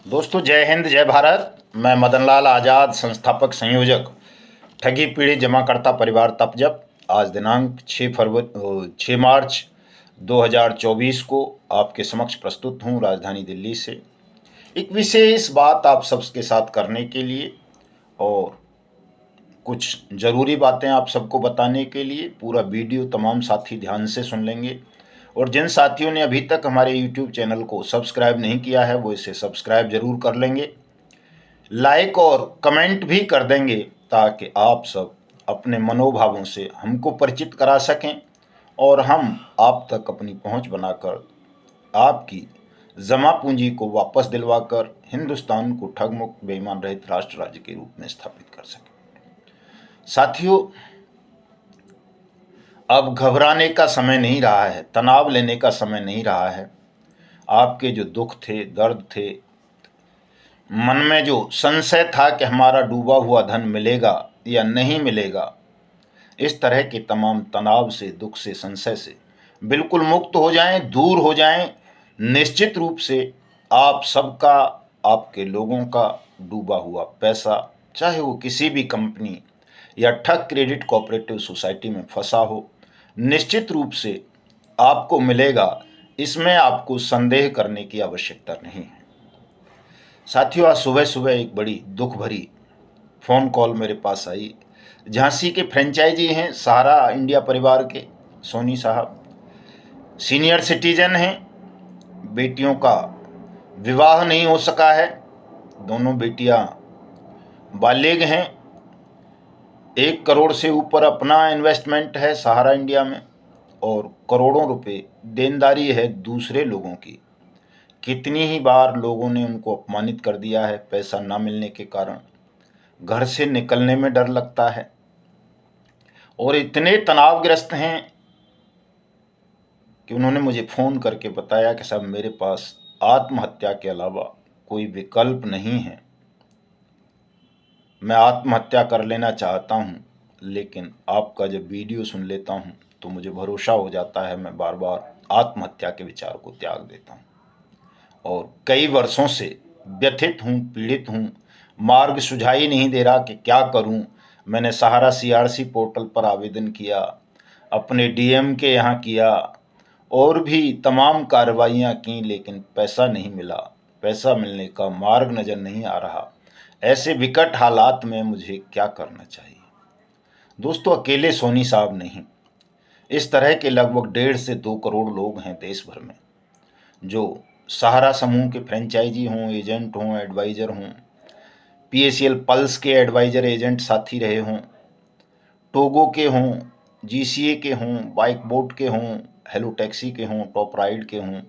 दोस्तों, जय हिंद, जय भारत। मैं मदन लाल आज़ाद, संस्थापक संयोजक ठगी पीड़ित जमाकर्ता परिवार तपजप। आज दिनांक 6 मार्च 2024 को आपके समक्ष प्रस्तुत हूँ राजधानी दिल्ली से एक विशेष बात आप सबके साथ करने के लिए और कुछ ज़रूरी बातें आप सबको बताने के लिए। पूरा वीडियो तमाम साथी ध्यान से सुन लेंगे और जिन साथियों ने अभी तक हमारे YouTube चैनल को सब्सक्राइब नहीं किया है वो इसे सब्सक्राइब जरूर कर लेंगे, लाइक और कमेंट भी कर देंगे ताकि आप सब अपने मनोभावों से हमको परिचित करा सकें और हम आप तक अपनी पहुंच बनाकर आपकी जमा पूंजी को वापस दिलवाकर हिंदुस्तान को ठग मुक्त बेईमान रहित राष्ट्र राज्य के रूप में स्थापित कर सकें। साथियों, अब घबराने का समय नहीं रहा है, तनाव लेने का समय नहीं रहा है। आपके जो दुख थे, दर्द थे, मन में जो संशय था कि हमारा डूबा हुआ धन मिलेगा या नहीं मिलेगा, इस तरह के तमाम तनाव से, दुख से, संशय से बिल्कुल मुक्त हो जाएं, दूर हो जाएं। निश्चित रूप से आप सबका, आपके लोगों का डूबा हुआ पैसा, चाहे वो किसी भी कंपनी या ठग क्रेडिट कोऑपरेटिव सोसाइटी में फंसा हो, निश्चित रूप से आपको मिलेगा। इसमें आपको संदेह करने की आवश्यकता नहीं है। साथियों, आज सुबह सुबह एक बड़ी दुख भरी फ़ोन कॉल मेरे पास आई। झांसी के फ्रेंचाइजी हैं सहारा इंडिया परिवार के सोनी साहब, सीनियर सिटीजन हैं। बेटियों का विवाह नहीं हो सका है, दोनों बेटियां बालिग हैं। 1 करोड़ से ऊपर अपना इन्वेस्टमेंट है सहारा इंडिया में और करोड़ों रुपए देनदारी है दूसरे लोगों की। कितनी ही बार लोगों ने उनको अपमानित कर दिया है पैसा ना मिलने के कारण। घर से निकलने में डर लगता है और इतने तनावग्रस्त हैं कि उन्होंने मुझे फ़ोन करके बताया कि साहब, मेरे पास आत्महत्या के अलावा कोई विकल्प नहीं है। मैं आत्महत्या कर लेना चाहता हूँ, लेकिन आपका जब वीडियो सुन लेता हूँ तो मुझे भरोसा हो जाता है। मैं बार बार आत्महत्या के विचार को त्याग देता हूँ और कई वर्षों से व्यथित हूँ, पीड़ित हूँ। मार्ग सुझाई नहीं दे रहा कि क्या करूँ। मैंने सहारा CRC पोर्टल पर आवेदन किया, अपने DM के यहाँ किया और भी तमाम कार्रवाइयाँ की, लेकिन पैसा नहीं मिला। पैसा मिलने का मार्ग नज़र नहीं आ रहा। ऐसे विकट हालात में मुझे क्या करना चाहिए? दोस्तों, अकेले सोनी साहब नहीं, इस तरह के लगभग 1.5 से 2 करोड़ लोग हैं देश भर में जो सहारा समूह के फ्रेंचाइजी हों, एजेंट हों, एडवाइज़र हों, PACL पल्स के एडवाइज़र एजेंट साथी रहे हों, टोगो के हों, GCA के हों, बाइक बोट के हों, हेलो टैक्सी के हों, टॉप राइड के हों,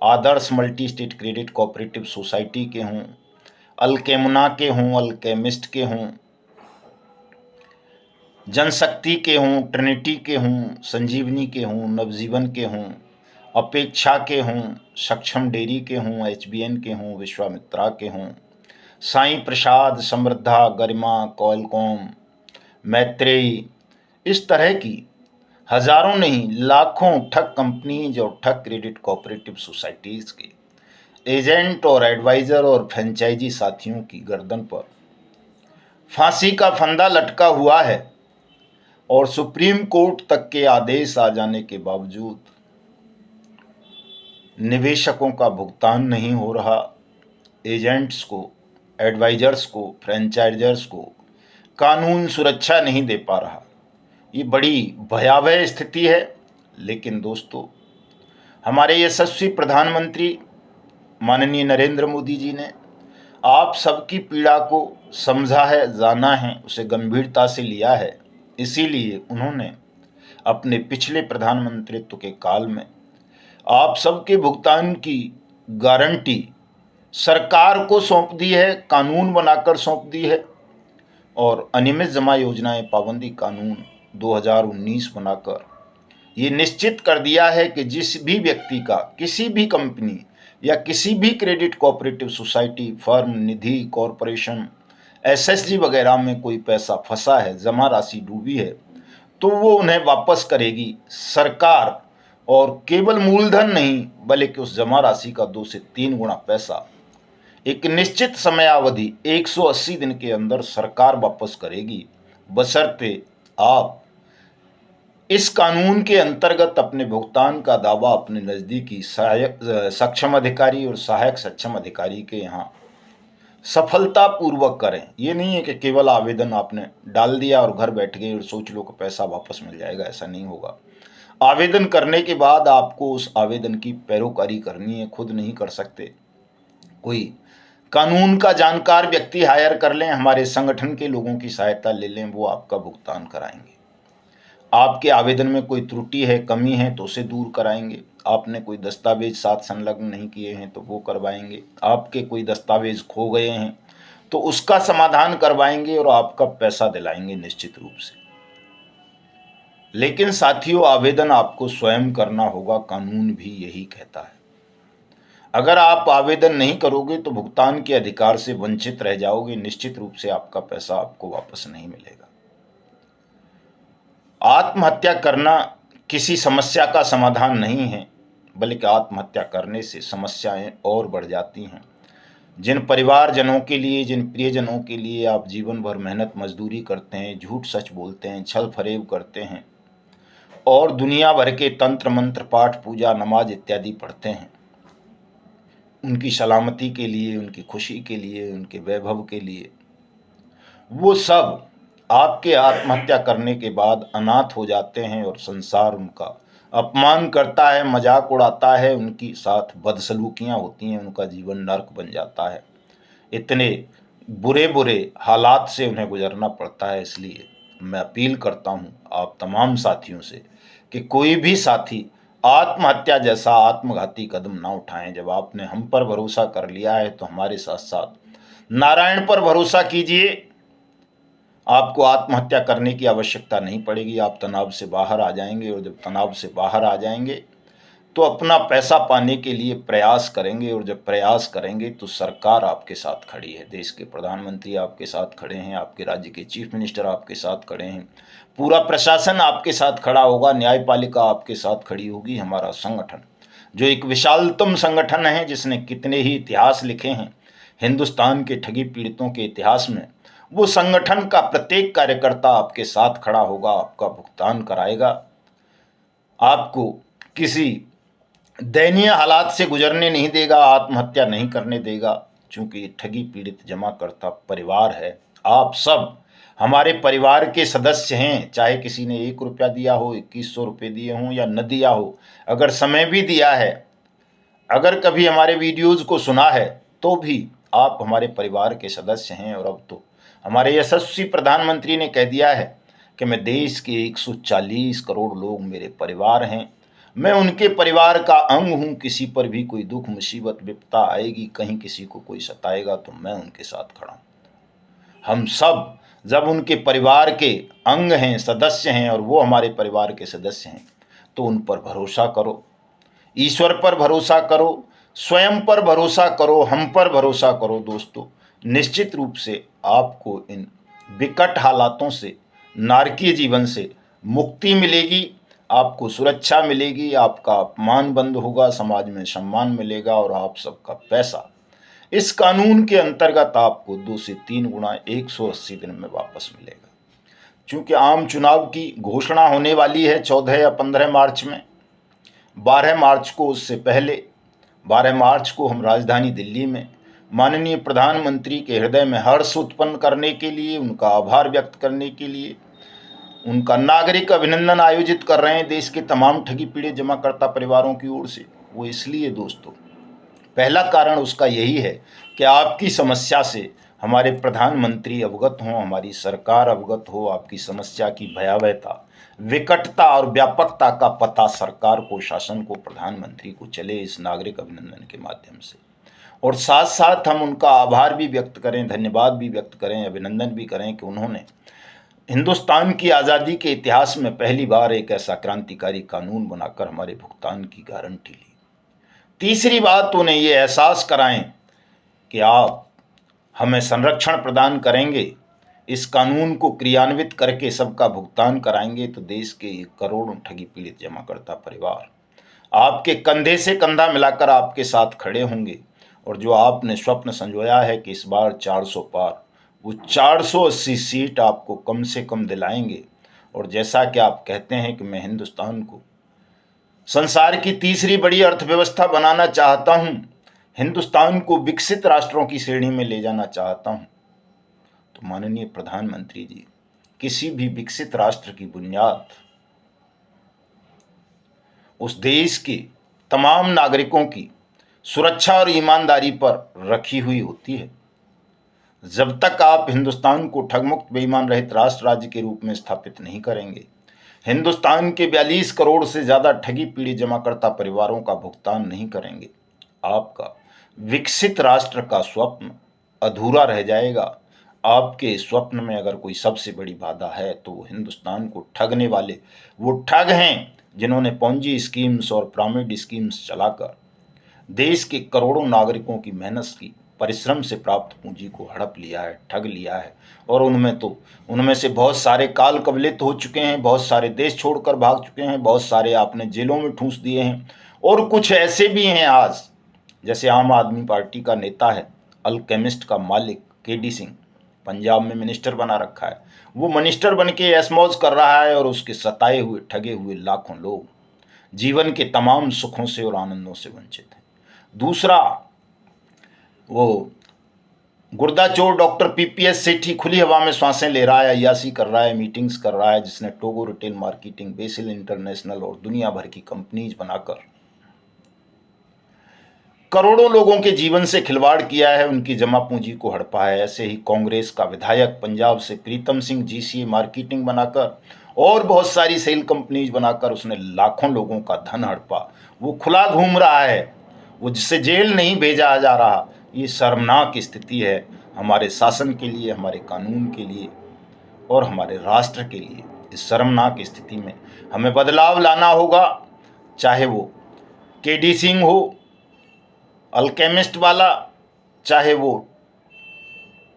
Adarsh multi state credit cooperative society के हों, अल्केमुना के हों, अल्केमिस्ट के हों, जनशक्ति के हों, ट्रिनिटी के हों, संजीवनी के हों, नवजीवन के हों, अपेक्षा के हों, सक्षम डेयरी के हों, HBN के हों, विश्वामित्रा के हों, साईं प्रसाद, समृद्धा, गरिमा, कॉलकॉम, मैत्रेयी, इस तरह की हजारों नहीं लाखों ठग कंपनीज और ठग क्रेडिट कोऑपरेटिव सोसाइटीज़ के एजेंट और एडवाइज़र और फ्रेंचाइजी साथियों की गर्दन पर फांसी का फंदा लटका हुआ है और सुप्रीम कोर्ट तक के आदेश आ जाने के बावजूद निवेशकों का भुगतान नहीं हो रहा। एजेंट्स को, एडवाइजर्स को, फ्रेंचाइजर्स को कानून सुरक्षा नहीं दे पा रहा। ये बड़ी भयावह स्थिति है। लेकिन दोस्तों, हमारे यशस्वी प्रधानमंत्री माननीय नरेंद्र मोदी जी ने आप सबकी पीड़ा को समझा है, जाना है, उसे गंभीरता से लिया है। इसीलिए उन्होंने अपने पिछले प्रधानमंत्रित्व के काल में आप सबके भुगतान की गारंटी सरकार को सौंप दी है, कानून बनाकर सौंप दी है और अनियमित जमा योजनाएं पाबंदी कानून 2019 बनाकर ये निश्चित कर दिया है कि जिस भी व्यक्ति का किसी भी कंपनी या किसी भी क्रेडिट कोऑपरेटिव सोसाइटी, फर्म, निधि, कॉरपोरेशन, SSG वगैरह में कोई पैसा फंसा है, जमा राशि डूबी है, तो वो उन्हें वापस करेगी सरकार। और केवल मूलधन नहीं, बल्कि उस जमा राशि का 2 से 3 गुना पैसा एक निश्चित समयावधि 180 दिन के अंदर सरकार वापस करेगी, बशर्ते आप इस कानून के अंतर्गत अपने भुगतान का दावा अपने नज़दीकी सहायक सक्षम अधिकारी और सहायक सक्षम अधिकारी के यहाँ सफलतापूर्वक करें। ये नहीं है कि केवल आवेदन आपने डाल दिया और घर बैठ गए और सोच लो कि पैसा वापस मिल जाएगा, ऐसा नहीं होगा। आवेदन करने के बाद आपको उस आवेदन की पैरोकारी करनी है, खुद नहीं कर सकते। कोई कानून का जानकार व्यक्ति हायर कर लें, हमारे संगठन के लोगों की सहायता ले लें, वो आपका भुगतान कराएंगे। आपके आवेदन में कोई त्रुटि है, कमी है तो उसे दूर कराएंगे। आपने कोई दस्तावेज साथ संलग्न नहीं किए हैं तो वो करवाएंगे। आपके कोई दस्तावेज खो गए हैं तो उसका समाधान करवाएंगे और आपका पैसा दिलाएंगे निश्चित रूप से। लेकिन साथियों, आवेदन आपको स्वयं करना होगा, कानून भी यही कहता है। अगर आप आवेदन नहीं करोगे तो भुगतान के अधिकार से वंचित रह जाओगे, निश्चित रूप से आपका पैसा आपको वापस नहीं मिलेगा। आत्महत्या करना किसी समस्या का समाधान नहीं है, बल्कि आत्महत्या करने से समस्याएं और बढ़ जाती हैं। जिन परिवारजनों के लिए, जिन प्रियजनों के लिए आप जीवन भर मेहनत मजदूरी करते हैं, झूठ सच बोलते हैं, छल फरेब करते हैं और दुनिया भर के तंत्र मंत्र, पाठ पूजा, नमाज इत्यादि पढ़ते हैं, उनकी सलामती के लिए, उनकी खुशी के लिए, उनके वैभव के लिए, वो सब आपके आत्महत्या करने के बाद अनाथ हो जाते हैं और संसार उनका अपमान करता है, मजाक उड़ाता है, उनकी साथ बदसलूकियाँ होती हैं, उनका जीवन नर्क बन जाता है। इतने बुरे बुरे हालात से उन्हें गुजरना पड़ता है। इसलिए मैं अपील करता हूँ आप तमाम साथियों से कि कोई भी साथी आत्महत्या जैसा आत्मघाती कदम ना उठाएं। जब आपने हम पर भरोसा कर लिया है तो हमारे साथ साथ नारायण पर भरोसा कीजिए। आपको आत्महत्या करने की आवश्यकता नहीं पड़ेगी, आप तनाव से बाहर आ जाएंगे और जब तनाव से बाहर आ जाएंगे तो अपना पैसा पाने के लिए प्रयास करेंगे और जब प्रयास करेंगे तो सरकार आपके साथ खड़ी है, देश के प्रधानमंत्री आपके साथ खड़े हैं, आपके राज्य के चीफ मिनिस्टर आपके साथ खड़े हैं, पूरा प्रशासन आपके साथ खड़ा होगा, न्यायपालिका आपके साथ खड़ी होगी। हमारा संगठन जो एक विशालतम संगठन है, जिसने कितने ही इतिहास लिखे हैं हिंदुस्तान के ठगी पीड़ितों के इतिहास में, वो संगठन का प्रत्येक कार्यकर्ता आपके साथ खड़ा होगा, आपका भुगतान कराएगा, आपको किसी दयनीय हालात से गुजरने नहीं देगा, आत्महत्या नहीं करने देगा। चूंकि ठगी पीड़ित जमाकर्ता परिवार है, आप सब हमारे परिवार के सदस्य हैं। चाहे किसी ने 1 रुपया दिया हो, 2100 रुपये दिए हों या न दिया हो, अगर समय भी दिया है, अगर कभी हमारे वीडियोज़ को सुना है, तो भी आप हमारे परिवार के सदस्य हैं। और अब तो हमारे यशस्वी प्रधानमंत्री ने कह दिया है कि मैं देश के 140 करोड़ लोग मेरे परिवार हैं, मैं उनके परिवार का अंग हूँ। किसी पर भी कोई दुख मुसीबत विपदा आएगी, कहीं किसी को कोई सताएगा तो मैं उनके साथ खड़ा हूँ। हम सब जब उनके परिवार के अंग हैं, सदस्य हैं और वो हमारे परिवार के सदस्य हैं, तो उन पर भरोसा करो, ईश्वर पर भरोसा करो, स्वयं पर भरोसा करो, हम पर भरोसा करो। दोस्तों, निश्चित रूप से आपको इन विकट हालातों से, नारकीय जीवन से मुक्ति मिलेगी, आपको सुरक्षा मिलेगी, आपका अपमान बंद होगा, समाज में सम्मान मिलेगा और आप सबका पैसा इस कानून के अंतर्गत आपको 2 से 3 गुना 180 दिन में वापस मिलेगा। चूंकि आम चुनाव की घोषणा होने वाली है 14 या 15 मार्च में, 12 मार्च को, उससे पहले 12 मार्च को हम राजधानी दिल्ली में माननीय प्रधानमंत्री के हृदय में हर्ष उत्पन्न करने के लिए, उनका आभार व्यक्त करने के लिए, उनका नागरिक अभिनंदन आयोजित कर रहे हैं देश के तमाम ठगी पीड़ित जमाकर्ता परिवारों की ओर से। वो इसलिए दोस्तों, पहला कारण उसका यही है कि आपकी समस्या से हमारे प्रधानमंत्री अवगत हों, हमारी सरकार अवगत हो, आपकी समस्या की भयावहता, विकटता और व्यापकता का पता सरकार को, शासन को, प्रधानमंत्री को चले इस नागरिक अभिनंदन के माध्यम से। और साथ साथ हम उनका आभार भी व्यक्त करें, धन्यवाद भी व्यक्त करें, अभिनंदन भी करें कि उन्होंने हिंदुस्तान की आज़ादी के इतिहास में पहली बार एक ऐसा क्रांतिकारी कानून बनाकर हमारे भुगतान की गारंटी ली। तीसरी बात, उन्हें ये एहसास कराएं कि आप हमें संरक्षण प्रदान करेंगे, इस कानून को क्रियान्वित करके सबका भुगतान कराएंगे तो देश के करोड़ों ठगी पीड़ित जमाकर्ता परिवार आपके कंधे से कंधा मिलाकर आपके साथ खड़े होंगे और जो आपने स्वप्न संजोया है कि इस बार 400 पार, वो 480 सीट आपको कम से कम दिलाएंगे। और जैसा कि आप कहते हैं कि मैं हिंदुस्तान को संसार की तीसरी बड़ी अर्थव्यवस्था बनाना चाहता हूं, हिंदुस्तान को विकसित राष्ट्रों की श्रेणी में ले जाना चाहता हूं, तो माननीय प्रधानमंत्री जी, किसी भी विकसित राष्ट्र की बुनियाद उस देश के तमाम नागरिकों की सुरक्षा और ईमानदारी पर रखी हुई होती है। जब तक आप हिंदुस्तान को ठगमुक्त बेईमान रहित राष्ट्र राज्य के रूप में स्थापित नहीं करेंगे, हिंदुस्तान के 42 करोड़ से ज्यादा ठगी पीड़ित जमाकर्ता परिवारों का भुगतान नहीं करेंगे, आपका विकसित राष्ट्र का स्वप्न अधूरा रह जाएगा। आपके स्वप्न में अगर कोई सबसे बड़ी बाधा है तो वो हिंदुस्तान को ठगने वाले वो ठग हैं जिन्होंने पोंजी स्कीम्स और पिरामिड स्कीम्स चलाकर देश के करोड़ों नागरिकों की मेहनत की परिश्रम से प्राप्त पूंजी को हड़प लिया है, ठग लिया है। और उनमें से बहुत सारे काल कबलित हो चुके हैं, बहुत सारे देश छोड़कर भाग चुके हैं, बहुत सारे आपने जेलों में ठूंस दिए हैं। और कुछ ऐसे भी हैं आज, जैसे आम आदमी पार्टी का नेता है अल्केमिस्ट का मालिक केडी सिंह, पंजाब में मिनिस्टर बना रखा है। वो मिनिस्टर बन के ऐशमौज कर रहा है और उसके सताए हुए ठगे हुए लाखों लोग जीवन के तमाम सुखों से और आनंदों से वंचित हैं। दूसरा, वो गुर्दाचोर डॉक्टर पीपीएस सेठी खुली हवा में सांसें ले रहा है, अय्याशी कर रहा है, मीटिंग्स कर रहा है, जिसने Togo retail marketing, BECIL international और दुनिया भर की कंपनीज बनाकर करोड़ों लोगों के जीवन से खिलवाड़ किया है, उनकी जमा पूंजी को हड़पा है। ऐसे ही कांग्रेस का विधायक पंजाब से प्रीतम सिंह जीसीए मार्केटिंग बनाकर और बहुत सारी सेल कंपनीज बनाकर उसने लाखों लोगों का धन हड़पा। वो खुला घूम रहा है, वो जिसे जेल नहीं भेजा जा रहा। ये शर्मनाक स्थिति है हमारे शासन के लिए, हमारे कानून के लिए और हमारे राष्ट्र के लिए। इस शर्मनाक स्थिति में हमें बदलाव लाना होगा, चाहे वो केडी सिंह हो अल्केमिस्ट वाला, चाहे वो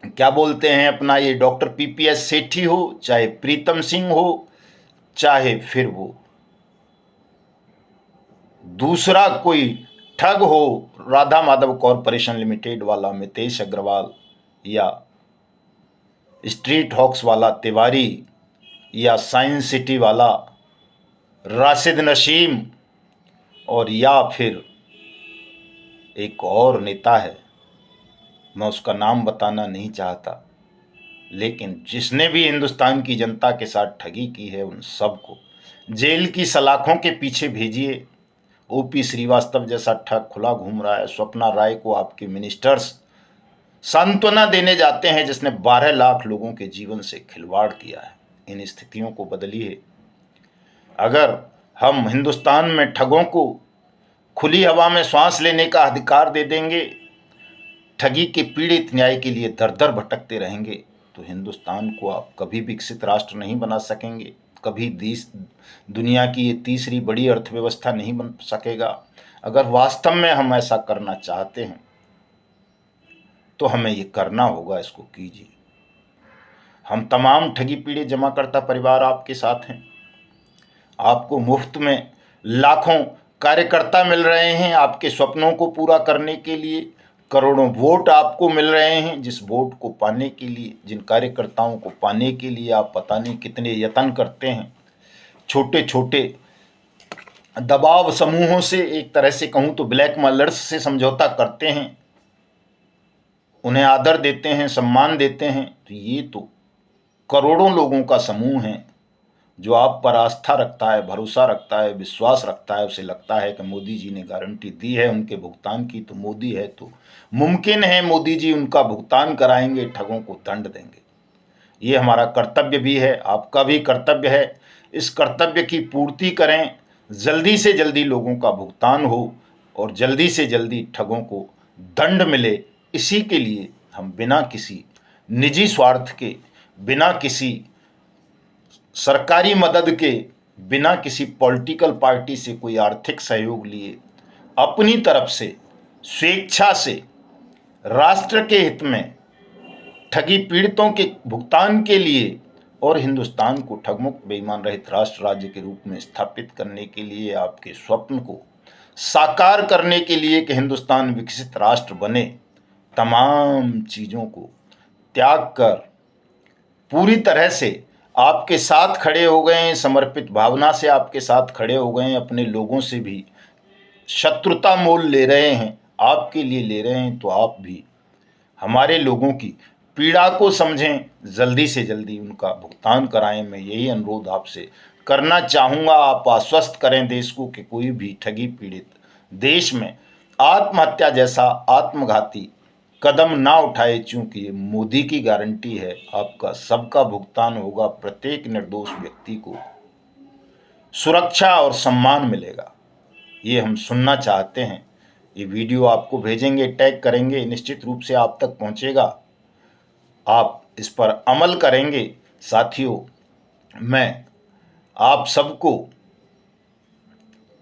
क्या बोलते हैं अपना ये डॉक्टर पीपीएस सेठी हो, चाहे प्रीतम सिंह हो, चाहे फिर वो दूसरा कोई ठग हो, राधा माधव कॉरपोरेशन लिमिटेड वाला मितेश अग्रवाल, या स्ट्रीट हॉक्स वाला तिवारी, या साइंस सिटी वाला राशिद नसीम, और या फिर एक और नेता है, मैं उसका नाम बताना नहीं चाहता, लेकिन जिसने भी हिंदुस्तान की जनता के साथ ठगी की है उन सबको जेल की सलाखों के पीछे भेजिए। ओपी श्रीवास्तव जैसा ठग खुला घूम रहा है। स्वप्ना राय को आपके मिनिस्टर्स सांत्वना देने जाते हैं, जिसने 12 लाख लोगों के जीवन से खिलवाड़ किया है। इन स्थितियों को बदलिए। अगर हम हिंदुस्तान में ठगों को खुली हवा में सांस लेने का अधिकार दे देंगे, ठगी के पीड़ित न्याय के लिए दर दर भटकते रहेंगे, तो हिंदुस्तान को आप कभी विकसित राष्ट्र नहीं बना सकेंगे, कभी देश दुनिया की ये तीसरी बड़ी अर्थव्यवस्था नहीं बन सकेगा। अगर वास्तव में हम ऐसा करना चाहते हैं तो हमें ये करना होगा, इसको कीजिए। हम तमाम ठगी पीड़ित जमाकर्ता परिवार आपके साथ हैं। आपको मुफ्त में लाखों कार्यकर्ता मिल रहे हैं आपके स्वप्नों को पूरा करने के लिए। करोड़ों वोट आपको मिल रहे हैं, जिस वोट को पाने के लिए, जिन कार्यकर्ताओं को पाने के लिए आप पता नहीं कितने यत्न करते हैं। छोटे छोटे दबाव समूहों से, एक तरह से कहूँ तो ब्लैक मेलर्स से समझौता करते हैं, उन्हें आदर देते हैं, सम्मान देते हैं। तो ये तो करोड़ों लोगों का समूह है जो आप पर आस्था रखता है, भरोसा रखता है, विश्वास रखता है। उसे लगता है कि मोदी जी ने गारंटी दी है उनके भुगतान की, तो मोदी है तो मुमकिन है मोदी जी उनका भुगतान कराएंगे, ठगों को दंड देंगे। ये हमारा कर्तव्य भी है, आपका भी कर्तव्य है। इस कर्तव्य की पूर्ति करें, जल्दी से जल्दी लोगों का भुगतान हो और जल्दी से जल्दी ठगों को दंड मिले। इसी के लिए हम बिना किसी निजी स्वार्थ के, बिना किसी सरकारी मदद के, बिना किसी पॉलिटिकल पार्टी से कोई आर्थिक सहयोग लिए, अपनी तरफ से स्वेच्छा से राष्ट्र के हित में ठगी पीड़ितों के भुगतान के लिए और हिंदुस्तान को ठगमुक्त बेईमान रहित राष्ट्र राज्य के रूप में स्थापित करने के लिए आपके स्वप्न को साकार करने के लिए कि हिंदुस्तान विकसित राष्ट्र बने, तमाम चीज़ों को त्याग कर पूरी तरह से आपके साथ खड़े हो गए हैं, समर्पित भावना से आपके साथ खड़े हो गए हैं, अपने लोगों से भी शत्रुता मोल ले रहे हैं, आपके लिए ले रहे हैं, तो आप भी हमारे लोगों की पीड़ा को समझें, जल्दी से जल्दी उनका भुगतान कराएं। मैं यही अनुरोध आपसे करना चाहूँगा। आप आश्वस्त करें देश को कि कोई भी ठगी पीड़ित देश में आत्महत्या जैसा आत्मघाती कदम ना उठाए, चूंकि ये मोदी की गारंटी है, आपका सबका भुगतान होगा, प्रत्येक निर्दोष व्यक्ति को सुरक्षा और सम्मान मिलेगा। ये हम सुनना चाहते हैं। ये वीडियो आपको भेजेंगे, टैग करेंगे, निश्चित रूप से आप तक पहुंचेगा। आप इस पर अमल करेंगे। साथियों, मैं आप सबको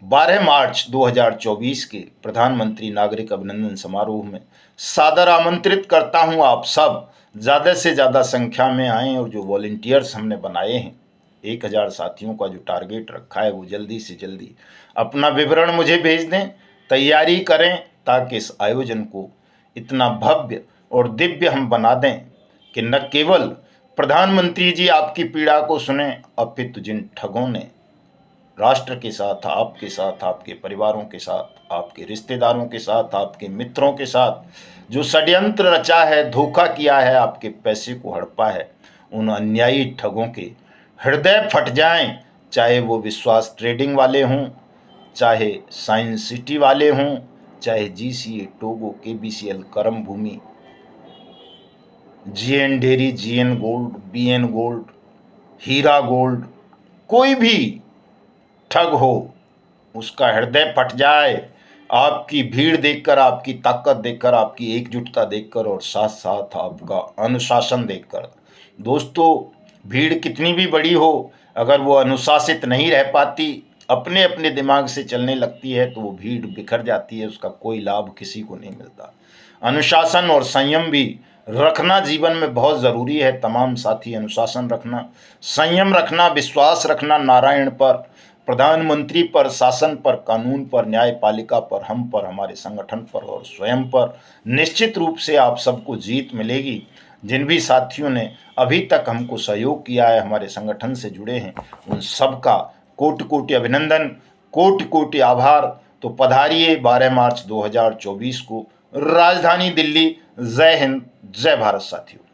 12 मार्च 2024 के प्रधानमंत्री नागरिक अभिनंदन समारोह में सादर आमंत्रित करता हूं। आप सब ज़्यादा से ज़्यादा संख्या में आएँ और जो वॉलंटियर्स हमने बनाए हैं, 1000 साथियों का जो टारगेट रखा है, वो जल्दी से जल्दी अपना विवरण मुझे भेज दें, तैयारी करें, ताकि इस आयोजन को इतना भव्य और दिव्य हम बना दें कि न केवल प्रधानमंत्री जी आपकी पीड़ा को सुने, अपितु जिन ठगों ने राष्ट्र के साथ, आपके परिवारों के साथ, आपके रिश्तेदारों के साथ, आपके मित्रों के साथ जो षड्यंत्र रचा है, धोखा किया है, आपके पैसे को हड़पा है, उन अन्यायी ठगों के हृदय फट जाएं, चाहे वो विश्वास ट्रेडिंग वाले हों, चाहे साइंस सिटी वाले हों, चाहे GCA, टोगो, KBCL, Karam Bhoomi, GN dairy, GN gold, BN gold, Heera gold, कोई भी ठग हो, उसका हृदय फट जाए आपकी भीड़ देखकर, आपकी ताकत देखकर, आपकी एकजुटता देखकर और साथ साथ आपका अनुशासन देखकर। दोस्तों, भीड़ कितनी भी बड़ी हो, अगर वो अनुशासित नहीं रह पाती, अपने अपने दिमाग से चलने लगती है, तो वो भीड़ बिखर जाती है, उसका कोई लाभ किसी को नहीं मिलता। अनुशासन और संयम भी रखना जीवन में बहुत ज़रूरी है। तमाम साथी अनुशासन रखना, संयम रखना, विश्वास रखना नारायण पर, प्रधानमंत्री पर, शासन पर, कानून पर, न्यायपालिका पर, हम पर, हमारे संगठन पर और स्वयं पर। निश्चित रूप से आप सबको जीत मिलेगी। जिन भी साथियों ने अभी तक हमको सहयोग किया है, हमारे संगठन से जुड़े हैं, उन सबका कोटि कोटि अभिनंदन, कोटि कोटि आभार। तो पधारिए 12 मार्च 2024 को राजधानी दिल्ली। जय हिंद, जय भारत साथियों।